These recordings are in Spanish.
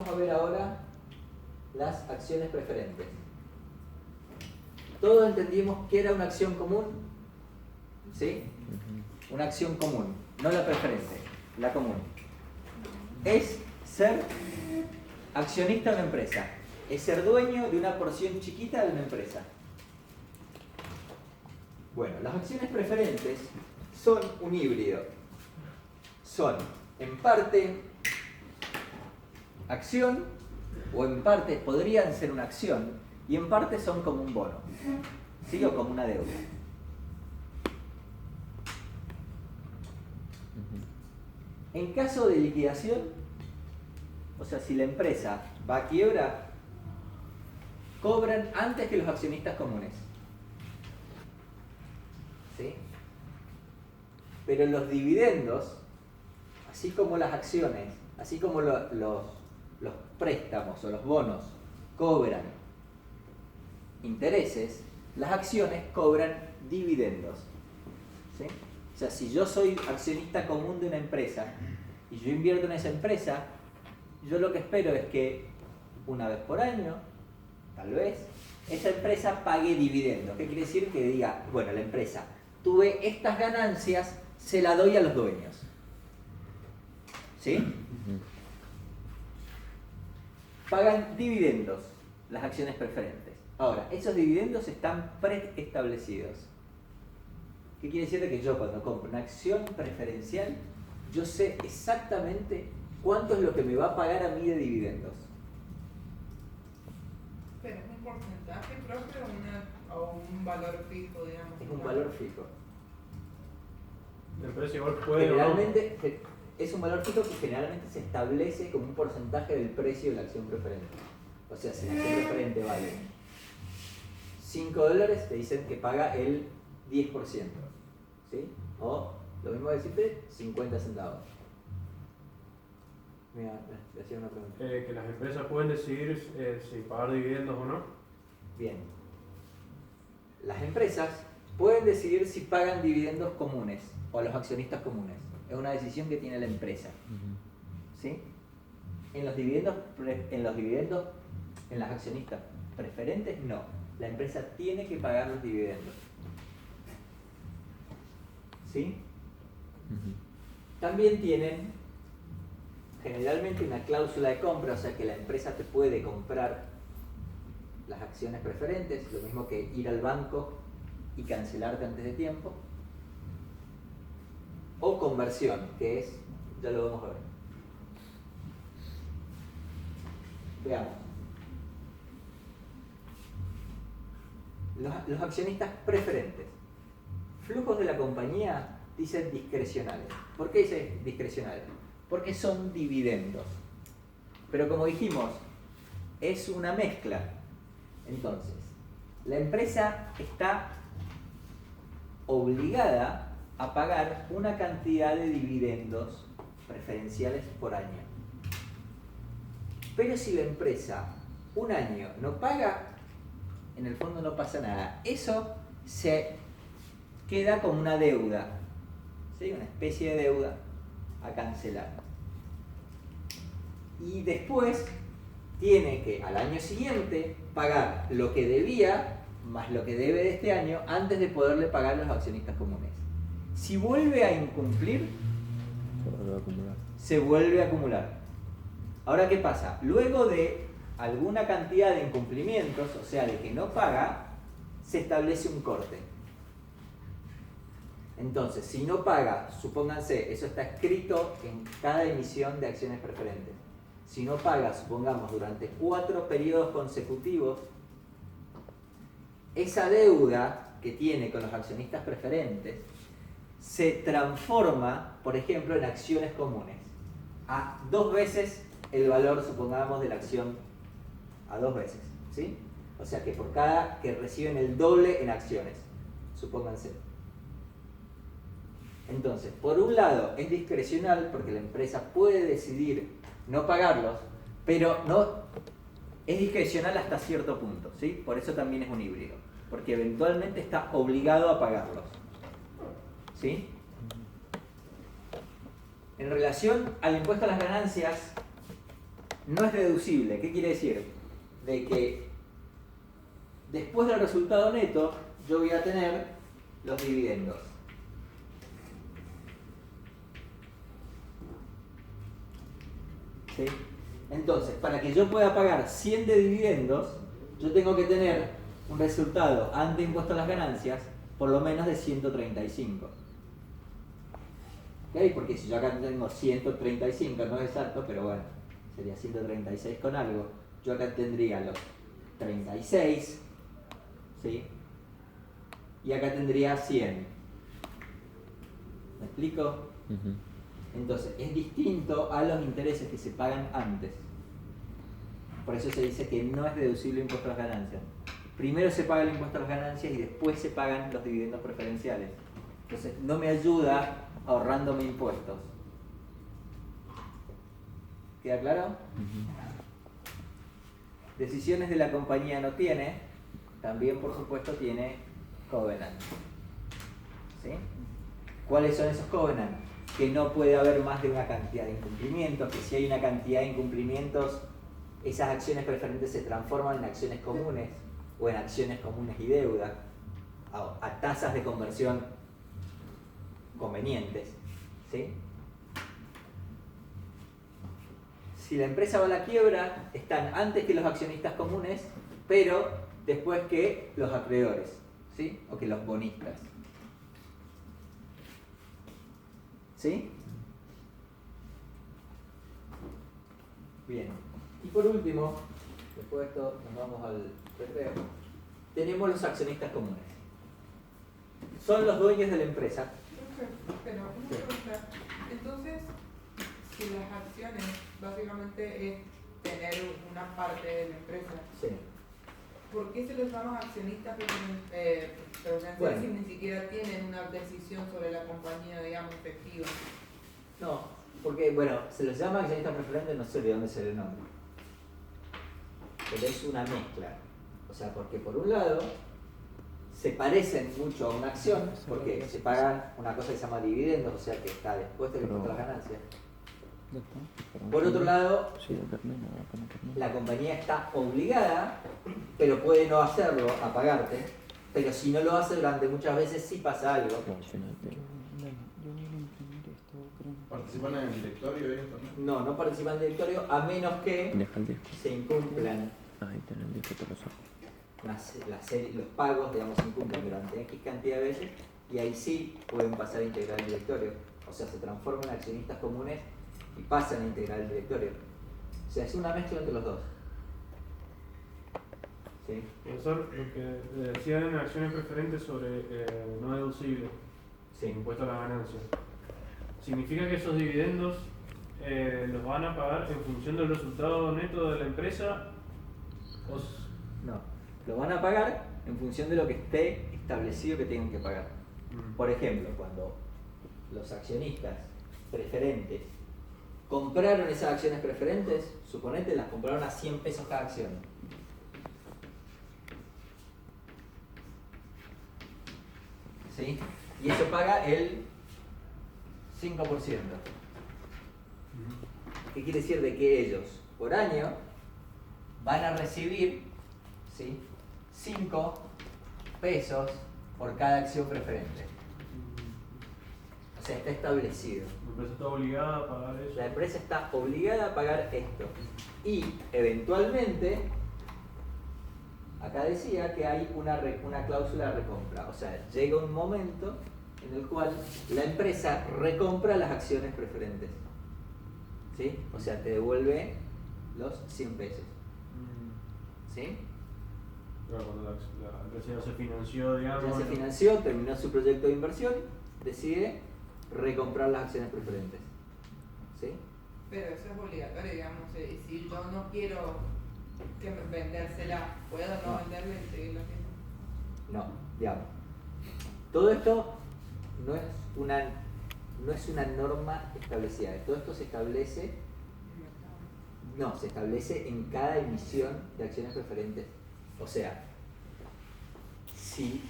Vamos a ver ahora las acciones preferentes. Todos entendimos que era una acción común, ¿sí? Una acción común, no la preferente, la común. Es ser accionista de una empresa, es ser dueño de una porción chiquita de una empresa. Bueno, las acciones preferentes son un híbrido. Son, en parte, acción, o en parte podrían ser una acción, y en parte son como un bono, ¿sí? O como una deuda. En caso de liquidación, o sea, si la empresa va a quiebra, cobran antes que los accionistas comunes, ¿sí? Pero los dividendos, así como las acciones, así como los préstamos o los bonos cobran intereses, las acciones cobran dividendos, ¿sí? O sea, si yo soy accionista común de una empresa y yo invierto en esa empresa, yo lo que espero es que una vez por año, tal vez, esa empresa pague dividendos. ¿Qué quiere decir? Que diga, bueno, la empresa, tuve estas ganancias, se las doy a los dueños, ¿sí? Pagan dividendos las acciones preferentes. Ahora, esos dividendos están preestablecidos. ¿Qué quiere decir? Que yo cuando compro una acción preferencial, yo sé exactamente cuánto es lo que me va a pagar a mí de dividendos. ¿Pero es un porcentaje propio o un valor fijo, digamos? Es un valor fijo. La empresa igual puede Generalmente, es un valor fijo que generalmente se establece como un porcentaje del precio de la acción preferente. O sea, si la acción preferente vale $5, te dicen que paga el 10%, ¿sí? O lo mismo decirte 50 centavos. Mira, le hacía una pregunta. que las empresas pueden decidir si pagar dividendos o no. Bien. Las empresas pueden decidir si pagan dividendos comunes o a los accionistas comunes. Es una decisión que tiene la empresa, ¿sí? En los dividendos, en las accionistas preferentes, no. La empresa tiene que pagar los dividendos, ¿sí? También tienen generalmente una cláusula de compra, o sea que la empresa te puede comprar las acciones preferentes, lo mismo que ir al banco y cancelarte antes de tiempo. O conversión, que es, ya lo vamos a ver. Veamos. Los accionistas preferentes. Flujos de la compañía dicen discrecionales. ¿Por qué dice discrecionales? Porque son dividendos. Pero como dijimos, es una mezcla. Entonces, la empresa está obligada a pagar una cantidad de dividendos preferenciales por año. Pero si la empresa un año no paga, en el fondo no pasa nada. Eso se queda como una deuda, ¿sí? Una especie de deuda a cancelar. Y después tiene que al año siguiente pagar lo que debía más lo que debe de este año antes de poderle pagar a los accionistas comunes. Si vuelve a incumplir, se vuelve a acumular. Ahora, ¿qué pasa? Luego de alguna cantidad de incumplimientos, o sea, de que no paga, se establece un corte. Entonces, si no paga, supónganse, eso está escrito en cada emisión de acciones preferentes. Si no paga, supongamos, durante 4 periodos consecutivos, esa deuda que tiene con los accionistas preferentes se transforma, por ejemplo, en acciones comunes. A 2 veces el valor, supongamos, de la acción, a 2 veces, ¿sí? O sea que por cada que reciben el doble en acciones, supónganse. Entonces, por un lado es discrecional porque la empresa puede decidir no pagarlos, pero no es discrecional hasta cierto punto, ¿sí? Por eso también es un híbrido, porque eventualmente está obligado a pagarlos, ¿sí? En relación al impuesto a las ganancias, no es deducible. ¿Qué quiere decir? De que después del resultado neto yo voy a tener los dividendos. ¿Sí? Entonces, para que yo pueda pagar 100 de dividendos, yo tengo que tener un resultado ante impuesto a las ganancias por lo menos de 135. ¿Ok? Porque si yo acá tengo 135, no es exacto, pero bueno, sería 136 con algo. Yo acá tendría los 36, ¿sí? Y acá tendría 100. ¿Me explico? Entonces, es distinto a los intereses que se pagan antes. Por eso se dice que no es deducible el impuesto a las ganancias. Primero se paga el impuesto a las ganancias y después se pagan los dividendos preferenciales. Entonces, no me ayuda ahorrándome impuestos. ¿Queda claro? Decisiones de la compañía no tiene. También, por supuesto, tiene covenant. ¿Sí? ¿Cuáles son esos covenant? Que no puede haber más de una cantidad de incumplimientos, que si hay una cantidad de incumplimientos, esas acciones preferentes se transforman en acciones comunes o en acciones comunes y deuda a tasas de conversión convenientes. ¿Sí? Si la empresa va a la quiebra, están antes que los accionistas comunes, pero después que los acreedores, ¿sí? O que los bonistas. ¿Sí? Bien. Y por último, después de esto nos vamos al recreo, tenemos los accionistas comunes. Son los dueños de la empresa. Pero una pregunta. Entonces, si las acciones básicamente es tener una parte de la empresa, Sí. ¿por qué se les llama accionistas preferenciales Bueno. si ni siquiera tienen una decisión sobre la compañía, digamos, efectiva? No, porque, bueno, se los llama accionistas preferentes, no sé de dónde se le nombre. Pero es una mezcla. O sea, porque por un lado se parecen mucho a una acción, porque se pagan una cosa que se llama dividendos, o sea que está después del impuesto a las ganancias. Por otro lado, la compañía está obligada, pero puede no hacerlo, a pagarte, pero si no lo hace durante muchas veces sí pasa algo. ¿Participan en el directorio ellos también? No, no participan del directorio a menos que Deja el disco. se incumplan Ahí tenés el disco, te lo saco. los pagos, digamos, se incumplen durante X cantidad de veces y ahí sí pueden pasar a integrar el directorio. O sea, se transforman en accionistas comunes y pasan a integrar el directorio. O sea, es una mezcla entre los dos. ¿Sí? Profesor, lo que decían en acciones preferentes sobre no deducible, Sí. impuesto a la ganancia. ¿Significa que esos dividendos los van a pagar en función del resultado neto de la empresa? No, lo van a pagar en función de lo que esté establecido que tengan que pagar. Por ejemplo, cuando los accionistas preferentes compraron esas acciones preferentes, suponete las compraron a 100 pesos cada acción. ¿Sí? Y eso paga el 5%. ¿Qué quiere decir? De que ellos por año van a recibir, ¿sí?, 5 pesos por cada acción preferente. O sea, está establecido. ¿La empresa está obligada a pagar eso? La empresa está obligada a pagar esto. Y eventualmente, acá decía que hay una cláusula de recompra. O sea, llega un momento en el cual la empresa recompra las acciones preferentes. ¿Sí? O sea, te devuelve los 100 pesos. ¿Sí? Claro, cuando la empresa ya se financió, digamos. Ya se financió, terminó su proyecto de inversión, decide recomprar las acciones preferentes. ¿Sí? Pero eso es obligatorio, digamos. Si yo no quiero vendérsela, ¿puedo no venderle y seguirlo haciendo? No, digamos. Todo esto no es una norma establecida. Todo esto se establece, se establece en cada emisión de acciones preferentes. O sea, si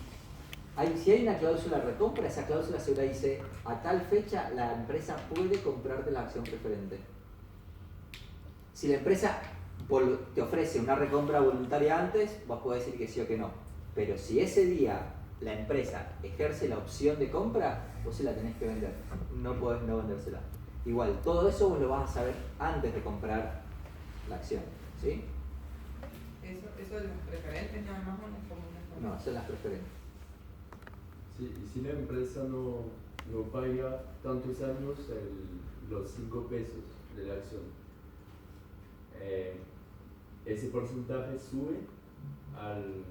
hay una cláusula de recompra, esa cláusula segura dice, a tal fecha la empresa puede comprarte la acción preferente. Si la empresa te ofrece una recompra voluntaria antes, vos podés decir que sí o que no. Pero si ese día la empresa ejerce la opción de compra, vos se la tenés que vender. No podés no vendérsela. Igual, todo eso vos lo vas a saber antes de comprar la acción. ¿Sí? Eso de las preferentes nada más o no es como una No, son las preferentes. Sí, y si la empresa no paga tantos años los 5 pesos de la acción, ¿ese porcentaje sube al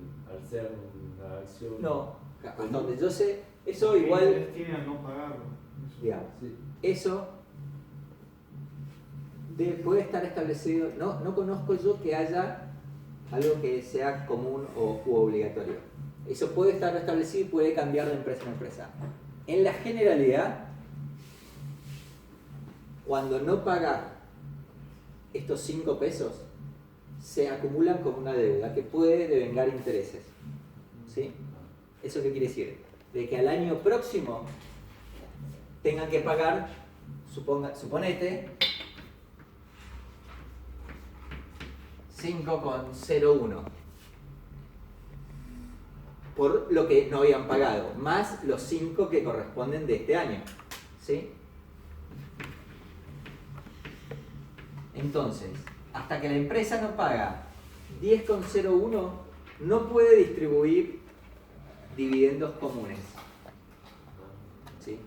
ser una acción? No, hasta donde yo sé, eso igual, Tienen a no pagarlo. digamos, Sí. eso puede estar establecido, no conozco yo que haya algo que sea común u obligatorio. Eso puede estar establecido y puede cambiar de empresa en empresa. En la generalidad, cuando no paga estos 5 pesos, se acumulan como una deuda que puede devengar intereses. ¿Sí? ¿Eso qué quiere decir? De que al año próximo tengan que pagar, suponete, 5,01 por lo que no habían pagado, más los 5 que corresponden de este año. ¿Sí? Entonces, hasta que la empresa no paga 10,01, no puede distribuir dividendos comunes. ¿Sí?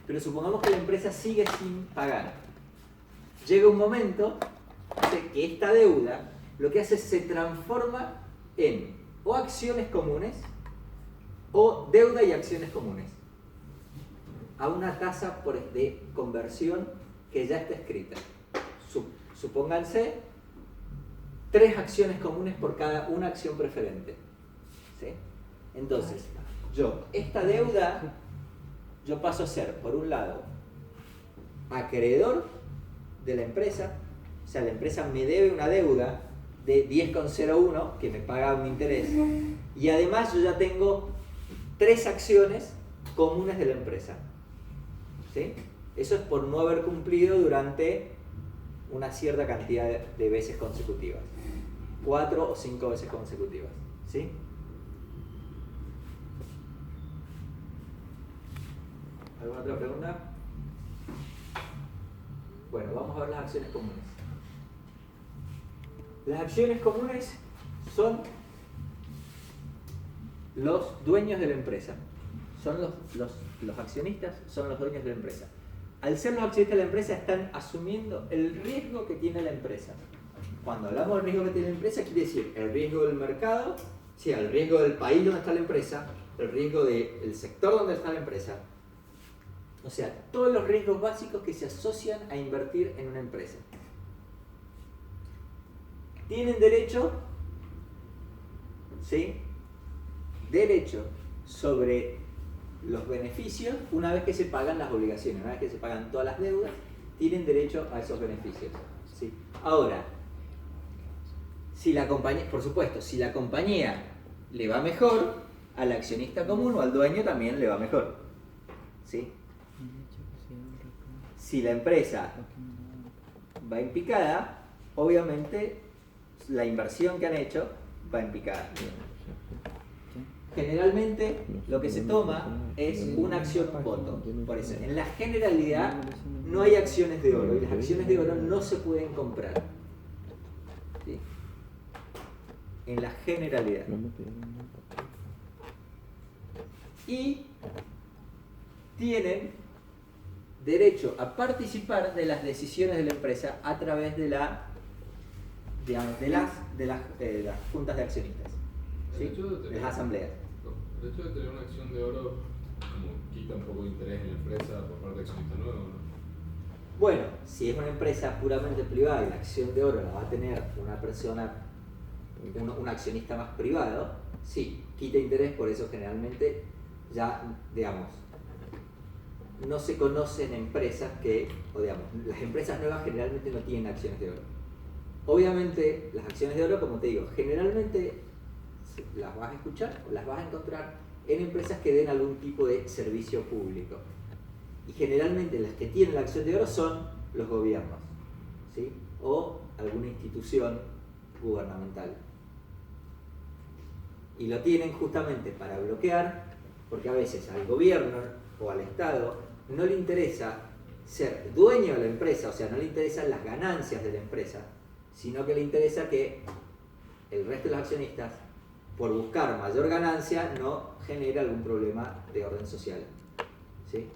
Pero supongamos que la empresa sigue sin pagar. Llega un momento que esta deuda lo que hace es se transforma en o acciones comunes o deuda y acciones comunes a una tasa de conversión que ya está escrita. Supónganse 3 acciones comunes por cada una acción preferente. ¿Sí? Entonces, esta deuda, yo paso a ser, por un lado, acreedor de la empresa, o sea, la empresa me debe una deuda de 10,01 que me paga un interés, y además yo ya tengo 3 acciones comunes de la empresa. ¿Sí? Eso es por no haber cumplido durante una cierta cantidad de veces consecutivas, 4 o 5 veces consecutivas. ¿Sí? ¿Alguna otra pregunta? Bueno, vamos a ver las acciones comunes. Las acciones comunes son los dueños de la empresa. Son los accionistas, son los dueños de la empresa. Al ser los accionistas de la empresa, están asumiendo el riesgo que tiene la empresa. Cuando hablamos del riesgo que tiene la empresa, quiere decir el riesgo del mercado, sí, el riesgo del país donde está la empresa, el riesgo del sector donde está la empresa. O sea, todos los riesgos básicos que se asocian a invertir en una empresa. Tienen derecho, ¿sí? Derecho sobre los beneficios una vez que se pagan las obligaciones, una vez que se pagan todas las deudas, tienen derecho a esos beneficios. ¿Sí? Ahora, si la compañía, por supuesto, si la compañía le va mejor, al accionista común o al dueño también le va mejor. ¿Sí? Si la empresa va en picada, obviamente la inversión que han hecho va en picada. Generalmente lo que se toma es una acción voto. Por eso, en la generalidad no hay acciones de oro y las acciones de oro no se pueden comprar. ¿Sí? En la generalidad. Y tienen derecho a participar de las decisiones de la empresa a través de las juntas de accionistas, ¿sí? De las asambleas. El hecho de tener una acción de oro como quita un poco de interés en la empresa por parte de accionistas nuevos, ¿no? Bueno, si es una empresa puramente privada y la acción de oro la va a tener una persona, un accionista más privado, sí, quita interés, por eso generalmente ya, digamos, no se conocen empresas las empresas nuevas generalmente no tienen acciones de oro. Obviamente las acciones de oro, como te digo, generalmente las vas a escuchar o las vas a encontrar en empresas que den algún tipo de servicio público. Y generalmente las que tienen la acción de oro son los gobiernos, ¿sí? O alguna institución gubernamental. Y lo tienen justamente para bloquear, porque a veces al gobierno o al Estado no le interesa ser dueño de la empresa, o sea, no le interesan las ganancias de la empresa, sino que le interesa que el resto de los accionistas, por buscar mayor ganancia, no genere algún problema de orden social. ¿Sí?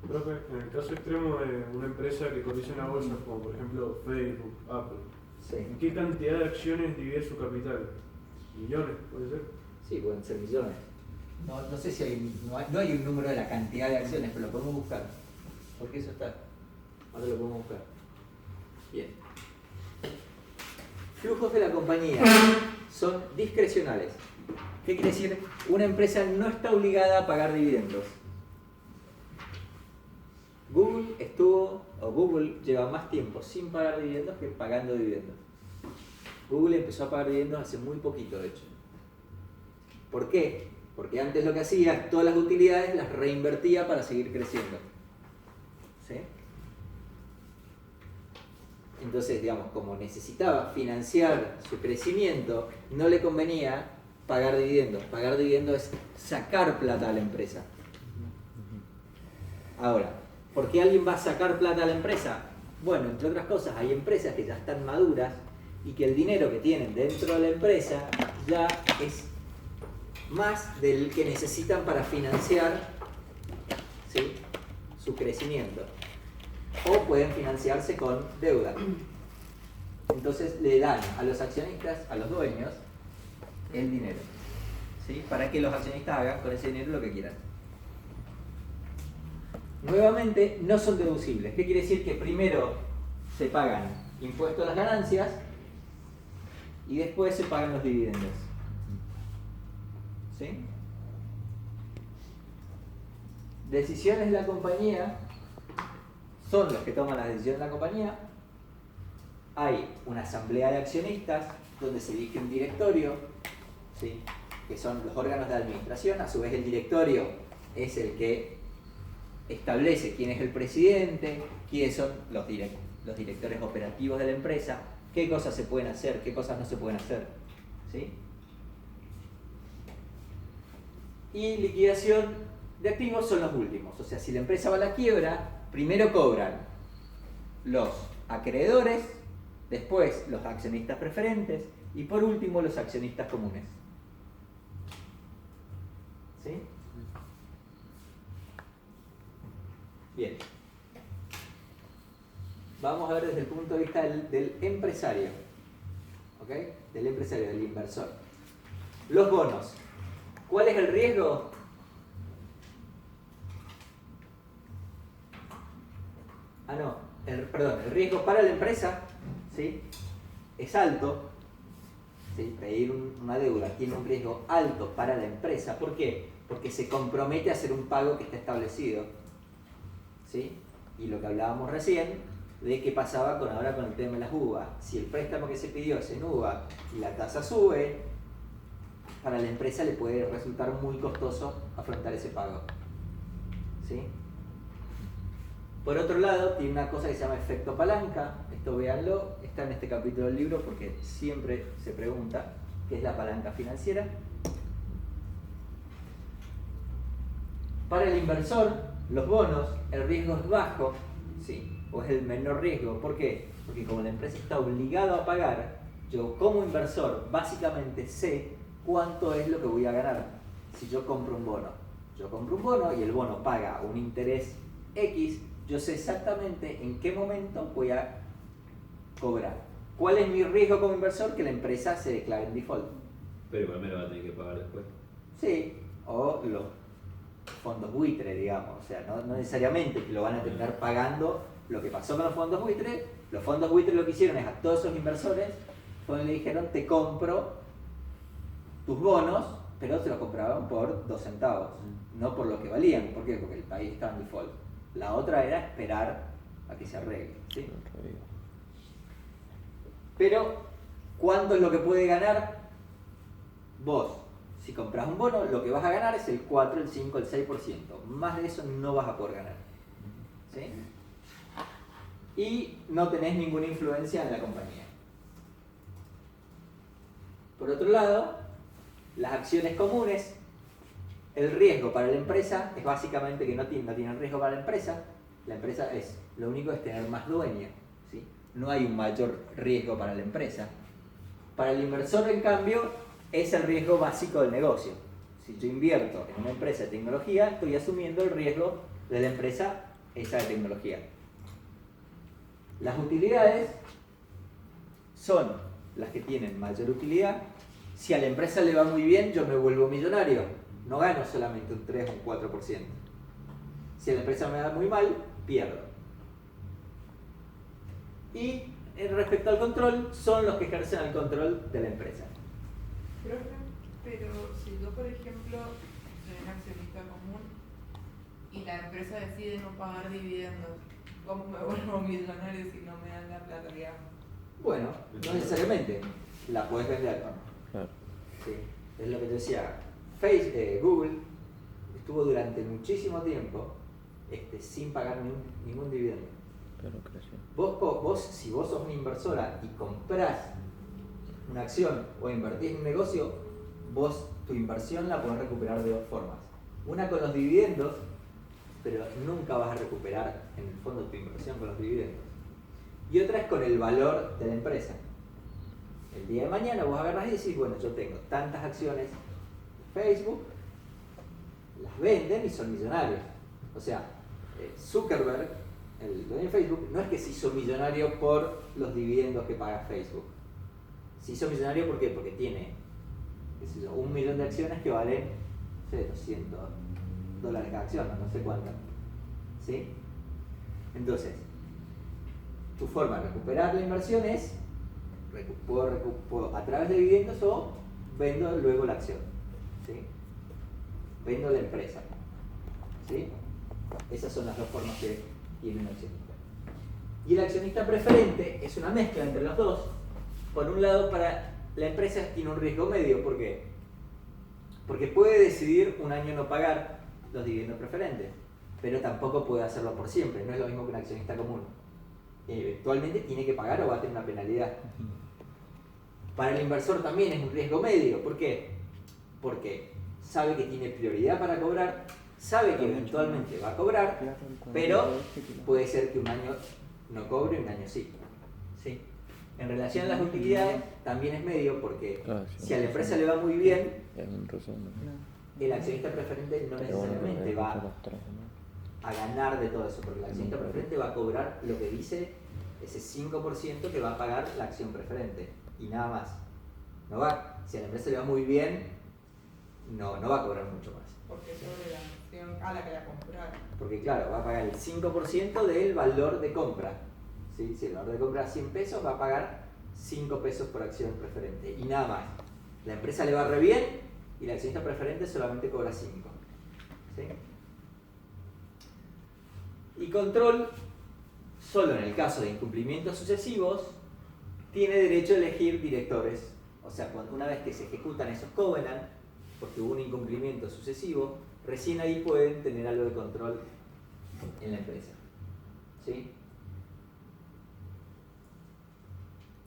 Profe, en el caso extremo de una empresa que cotiza en la bolsa, como por ejemplo Facebook, Apple, Sí. ¿en qué cantidad de acciones divide su capital? ¿Millones, puede ser? Sí, pueden ser millones. No sé si no hay un número de la cantidad de acciones, pero lo podemos buscar. Porque eso está. Ahora lo podemos buscar. Bien. Flujos de la compañía son discrecionales. ¿Qué quiere decir? Una empresa no está obligada a pagar dividendos. Google lleva más tiempo sin pagar dividendos que pagando dividendos. Google empezó a pagar dividendos hace muy poquito, de hecho. ¿Por qué? Porque antes lo que hacía, todas las utilidades las reinvertía para seguir creciendo. ¿Sí? Entonces, digamos, como necesitaba financiar su crecimiento, no le convenía pagar dividendos. Pagar dividendos es sacar plata a la empresa. Ahora, ¿por qué alguien va a sacar plata a la empresa? Bueno, entre otras cosas, hay empresas que ya están maduras y que el dinero que tienen dentro de la empresa ya es más del que necesitan para financiar, ¿sí?, su crecimiento. O pueden financiarse con deuda. Entonces le dan a los accionistas, a los dueños, el dinero, ¿sí?, para que los accionistas hagan con ese dinero lo que quieran. Nuevamente, no son deducibles. ¿Qué quiere decir? Que primero se pagan impuestos a las ganancias y después se pagan los dividendos. ¿Sí? Decisiones de la compañía son los que toman las decisiones de la compañía. Hay una asamblea de accionistas donde se elige un directorio, ¿sí?, que son los órganos de administración. A su vez, el directorio es el que establece quién es el presidente, quiénes son los directores operativos de la empresa, qué cosas se pueden hacer, qué cosas no se pueden hacer. ¿Sí? Y liquidación de activos son los últimos. O sea, si la empresa va a la quiebra, primero cobran los acreedores, después los accionistas preferentes y por último los accionistas comunes. ¿Sí? Bien. Vamos a ver desde el punto de vista del empresario. ¿Ok? Del empresario, del inversor. Los bonos. ¿Cuál es el riesgo? El riesgo para la empresa, ¿sí?, es alto. ¿Sí? Pedir una deuda tiene un riesgo alto para la empresa. ¿Por qué? Porque se compromete a hacer un pago que está establecido. ¿Sí? Y lo que hablábamos recién de qué pasaba ahora con el tema de las UVA. Si el préstamo que se pidió es en UVA y la tasa sube, para la empresa le puede resultar muy costoso afrontar ese pago. ¿Sí? Por otro lado, tiene una cosa que se llama efecto palanca. Esto véanlo, está en este capítulo del libro porque siempre se pregunta qué es la palanca financiera. Para el inversor, los bonos, el riesgo es bajo, ¿sí?, o es el menor riesgo. ¿Por qué? Porque como la empresa está obligada a pagar, yo como inversor básicamente sé cuánto es lo que voy a ganar si yo compro un bono. Yo compro un bono y el bono paga un interés X, yo sé exactamente en qué momento voy a cobrar. ¿Cuál es mi riesgo como inversor? Que la empresa se declare en default. Pero igual me lo va a tener que pagar después. Sí, o los fondos buitre, digamos. O sea, no necesariamente que lo van a terminar pagando lo que pasó con los fondos buitre. Los fondos buitre lo que hicieron es a todos esos inversores, cuando le dijeron, te compro tus bonos, pero se los compraban por 2 centavos, no por lo que valían. ¿Por qué? Porque el país estaba en default. La otra era esperar a que se arregle. ¿Sí? Pero, ¿cuánto es lo que puede ganar vos? Si compras un bono, lo que vas a ganar es el 4, el 5, el 6%. Más de eso no vas a poder ganar. ¿Sí? y no tenés ninguna influencia en la compañía. Por otro lado, las acciones comunes, el riesgo para la empresa es básicamente que no tiene riesgo para la empresa lo único es tener más dueños, ¿sí? No hay un mayor riesgo para la empresa. Para el inversor, en cambio, es el riesgo básico del negocio. Si yo invierto en una empresa de tecnología, estoy asumiendo el riesgo de la empresa esa de tecnología. Las utilidades son las que tienen mayor utilidad. Si a la empresa le va muy bien, yo me vuelvo millonario. No gano solamente un 3 o un 4%. Si a la empresa me va muy mal, pierdo. Y respecto al control, son los que ejercen el control de la empresa. Pero si yo, por ejemplo, soy un accionista común y la empresa decide no pagar dividendos, ¿cómo me vuelvo millonario si no me dan la plata, digamos? Bueno, no necesariamente. La puedes vender. Claro. Sí. Es lo que te decía. Google estuvo durante muchísimo tiempo sin pagar ningún dividendo. Pero creció. Si vos sos una inversora y comprás una acción o invertís en un negocio, vos tu inversión la podés recuperar de dos formas. Una con los dividendos, pero nunca vas a recuperar en el fondo tu inversión con los dividendos. Y otra es con el valor de la empresa. El día de mañana vos agarrás y decís, bueno, yo tengo tantas acciones de Facebook, las venden y son millonarios. O sea, Zuckerberg, el dueño de Facebook, no es que se hizo millonario por los dividendos que paga Facebook. Se hizo millonario ¿por qué? Porque tiene, qué sé yo, 1 millón de acciones que valen, no sé, $200 cada acción, no sé cuánto. ¿Sí? Entonces, tu forma de recuperar la inversión es puedo a través de dividendos o vendo luego la acción. ¿Sí? Vendo la empresa. ¿Sí? Esas son las dos formas que tiene un accionista. Y el accionista preferente es una mezcla entre los dos. Por un lado, para la empresa tiene un riesgo medio. ¿Por qué? Porque puede decidir un año no pagar los dividendos preferentes, pero tampoco puede hacerlo por siempre. No es lo mismo que un accionista común. Eventualmente tiene que pagar o va a tener una penalidad. Para el inversor también es un riesgo medio. ¿Por qué? Porque sabe que tiene prioridad para cobrar, sabe que eventualmente va a cobrar, pero puede ser que un año no cobre y un año sí. ¿Sí? En relación a las utilidades, también es medio porque si a la empresa le va muy bien, el accionista preferente no necesariamente va a ganar de todo eso, porque el accionista preferente va a cobrar lo que dice ese 5% que va a pagar la acción preferente y nada más. Si a la empresa le va muy bien, no va a cobrar mucho más. Porque es sobre la acción a la que la compraron. Porque claro, va a pagar el 5% del valor de compra. ¿Sí? Si el valor de compra es 100 pesos, va a pagar 5 pesos por acción preferente y nada más. La empresa le va re bien y la accionista preferente solamente cobra 5. ¿Sí? Y control, solo en el caso de incumplimientos sucesivos, tiene derecho a elegir directores. O sea, una vez que se ejecutan esos covenants, porque hubo un incumplimiento sucesivo, recién ahí pueden tener algo de control en la empresa. ¿Sí?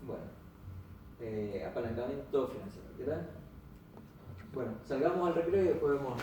Bueno, apalancamiento financiero, ¿verdad? Bueno, salgamos al recreo y después vemos.